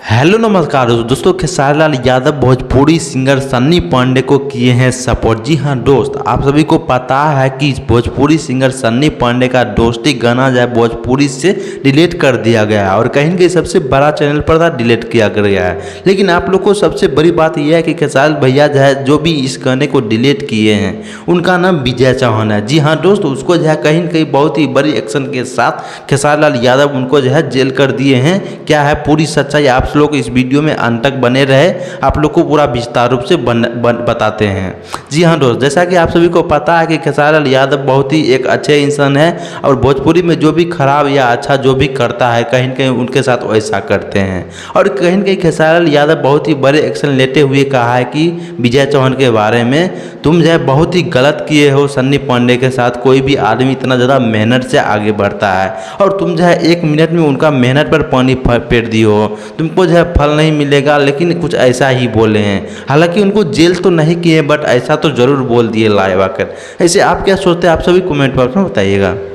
Hello नमस्कार दोस्तों, Khesari Lal Yadav Bhojpuri singer Sunny Pandey को किए हैं सपोर्ट। जी हाँ दोस्त, आप सभी को पता है कि भोजपुरी सिंगर सन्नी पांडे का दोस्ती गाना जो है भोजपुरी से डिलीट कर दिया गया है और कहीं न कहीं सबसे बड़ा चैनल पर था डिलीट किया गया है। लेकिन आप लोग को सबसे बड़ी बात यह है कि खेसारी भैया जो है जो भी इस गाने को डिलीट किए हैं उनका नाम विजय चौहान है। जी हाँ दोस्त, उसको जो है कहीं न कहीं बहुत ही बड़ी एक्शन के साथ खेसारी लाल यादव उनको जो है जेल कर दिए हैं। क्या है पूरी सच्चाई, आप लोग इस वीडियो में अंत तक बने रहे, आप लोग को पूरा विस्तार रूप से बताते हैं। जी हाँ दोस्त, जैसा कि आप सभी को पता है कि खेसारी लाल यादव बहुत ही एक अच्छे इंसान है और भोजपुरी में जो भी खराब या अच्छा जो भी करता है कहीं न कहीं उनके साथ वैसा करते हैं। और कहीं न कहीं खेसारी लाल यादव बहुत ही बड़े एक्शन लेते हुए कहा है कि विजय चौहान के बारे में, तुम जो है बहुत ही गलत किए हो सन्नी पांडे के साथ। कोई भी आदमी इतना ज़्यादा मेहनत से आगे बढ़ता है और तुम जो है 1 मिनट में उनका मेहनत पर पानी फेर दी हो, तुमको जो है फल नहीं मिलेगा। लेकिन कुछ ऐसा ही बोले हैं, हालांकि उनको जेल तो नहीं किए बट ऐसा तो ज़रूर बोल दिए लाइव आकर। ऐसे आप क्या सोचते हैं, आप सभी कमेंट बॉक्स में बताइएगा।